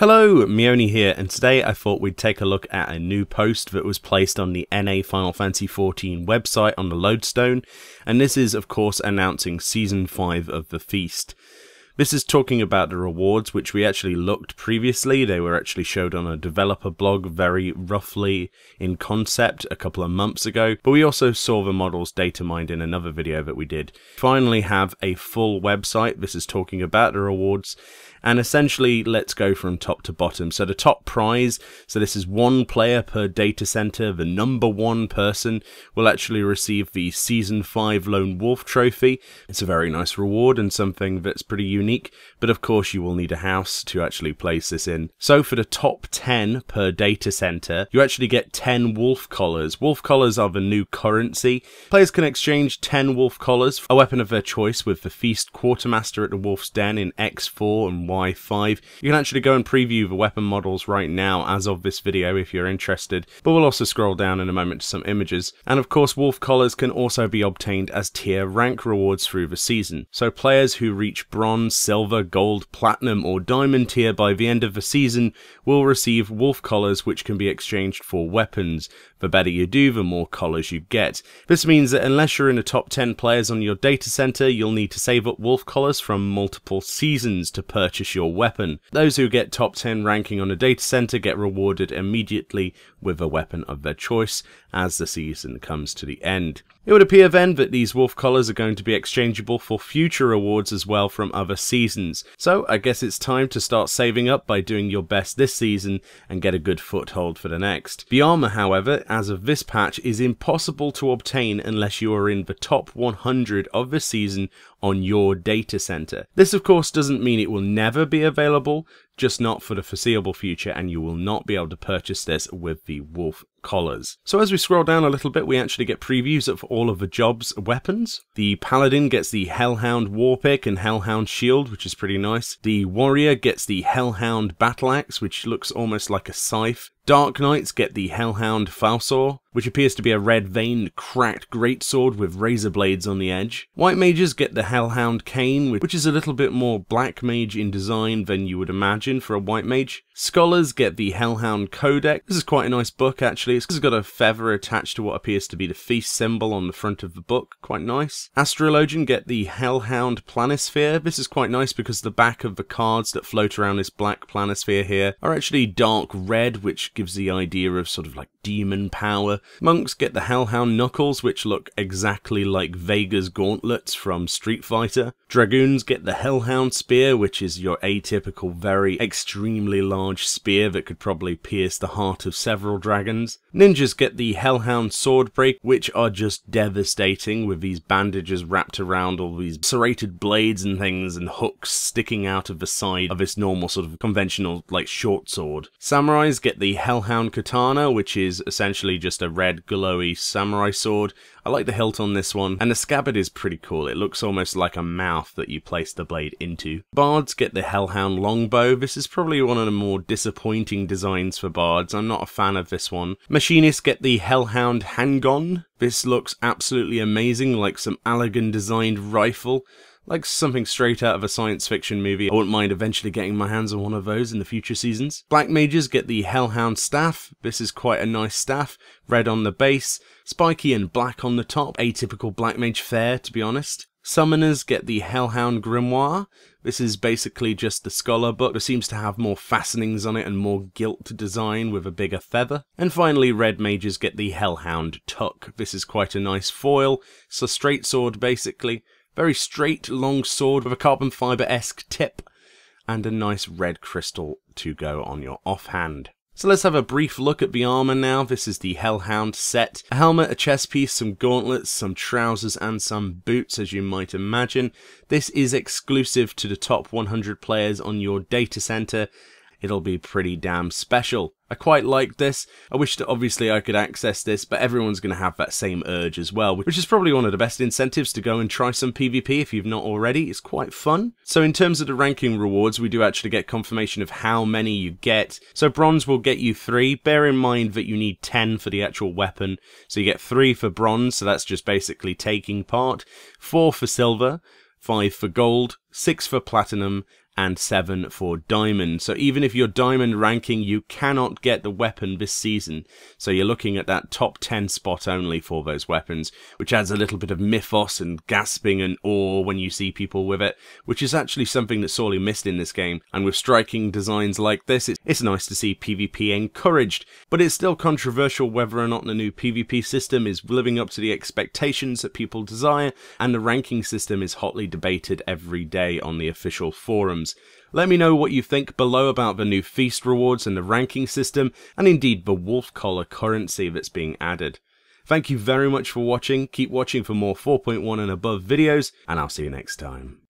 Hello, Meoni here, and today I thought we'd take a look at a new post that was placed on the NA Final Fantasy XIV website on the Lodestone, and this is of course announcing Season 5 of the Feast. This is talking about the rewards, which we actually looked previously. They were actually showed on a developer blog very roughly in concept a couple of months ago, but we also saw the models data mined in another video that we did. Finally have a full website. This is talking about the rewards, and essentially let's go from top to bottom. So the top prize, so this is one player per data center. The number one person will actually receive the Season 5 Lone Wolf trophy. It's a very nice reward and something that's pretty unique, but of course you will need a house to actually place this in. So for the top 10 per data center, you actually get 10 wolf collars. Wolf collars are the new currency. Players can exchange 10 wolf collars, a weapon of their choice, with the Feast Quartermaster at the Wolf's Den in X4 and Y5. You can actually go and preview the weapon models right now as of this video if you're interested, but we'll also scroll down in a moment to some images. And of course wolf collars can also be obtained as tier rank rewards through the season. So players who reach bronze, silver, gold, platinum or diamond tier by the end of the season will receive wolf collars, which can be exchanged for weapons. The better you do, the more collars you get. This means that unless you're in the top 10 players on your data center, you'll need to save up wolf collars from multiple seasons to purchase your weapon. Those who get top 10 ranking on a data center get rewarded immediately with a weapon of their choice as the season comes to the end. It would appear then that these wolf collars are going to be exchangeable for future rewards as well from other seasons. So I guess it's time to start saving up by doing your best this season and get a good foothold for the next. The armor, however, as of this patch, is impossible to obtain unless you are in the top 100 of the season on your data center. This of course doesn't mean it will never be available, just not for the foreseeable future, and you will not be able to purchase this with the wolf collars. So as we scroll down a little bit, we actually get previews of all of the job's weapons. The Paladin gets the Hellhound Warpick and Hellhound Shield, which is pretty nice. The Warrior gets the Hellhound Battle Axe, which looks almost like a scythe. Dark Knights get the Hellhound Falsor, which appears to be a red-veined, cracked greatsword with razor blades on the edge. White Mages get the Hellhound Cane, which is a little bit more Black Mage in design than you would imagine for a White Mage. Scholars get the Hellhound Codex. This is quite a nice book actually. It's got a feather attached to what appears to be the feast symbol on the front of the book. Quite nice. Astrologian get the Hellhound Planisphere. This is quite nice because the back of the cards that float around this black planisphere here are actually dark red, which gives the idea of sort of like demon power. Monks get the Hellhound Knuckles, which look exactly like Vega's gauntlets from Street Fighter. Dragoons get the Hellhound Spear, which is your atypical, very extremely large spear that could probably pierce the heart of several dragons. Ninjas get the Hellhound Sword Break, which are just devastating, with these bandages wrapped around all these serrated blades and things and hooks sticking out of the side of this normal sort of conventional like short sword. Samurais get the Hellhound Katana, which is essentially just a red glowy samurai sword. I like the hilt on this one, and the scabbard is pretty cool. It looks almost like a mouth that you place the blade into. Bards get the Hellhound Longbow. This is probably one of the more disappointing designs for bards. I'm not a fan of this one. Machinists get the Hellhound Handgun. This looks absolutely amazing, like some Allegan designed rifle. Like something straight out of a science fiction movie. I wouldn't mind eventually getting my hands on one of those in the future seasons. Black Mages get the Hellhound Staff. This is quite a nice staff. Red on the base, spiky and black on the top. Atypical Black Mage fare, to be honest. Summoners get the Hellhound Grimoire. This is basically just the scholar book. It seems to have more fastenings on it and more gilt design with a bigger feather. And finally, Red Mages get the Hellhound Tuck. This is quite a nice foil. It's a straight sword, basically. Very straight, long sword with a carbon fibre-esque tip and a nice red crystal to go on your offhand. So let's have a brief look at the armour now. This is the Hellhound set. A helmet, a chest piece, some gauntlets, some trousers and some boots, as you might imagine. This is exclusive to the top 100 players on your data center. It'll be pretty damn special. I quite like this. I wish that obviously I could access this, but everyone's going to have that same urge as well, which is probably one of the best incentives to go and try some PvP if you've not already. It's quite fun. So in terms of the ranking rewards, we do actually get confirmation of how many you get. So bronze will get you 3. Bear in mind that you need 10 for the actual weapon. So you get 3 for bronze, so that's just basically taking part. 4 for silver. 5 for gold, 6 for platinum, and 7 for diamond. So even if you're diamond ranking, you cannot get the weapon this season. So you're looking at that top 10 spot only for those weapons, which adds a little bit of mythos and gasping and awe when you see people with it, which is actually something that's sorely missed in this game. And with striking designs like this, it's nice to see PvP encouraged, but it's still controversial whether or not the new PvP system is living up to the expectations that people desire, and the ranking system is hotly debated every day on the official forums. Let me know what you think below about the new feast rewards and the ranking system, and indeed the wolf collar currency that's being added. Thank you very much for watching, keep watching for more 4.1 and above videos, and I'll see you next time.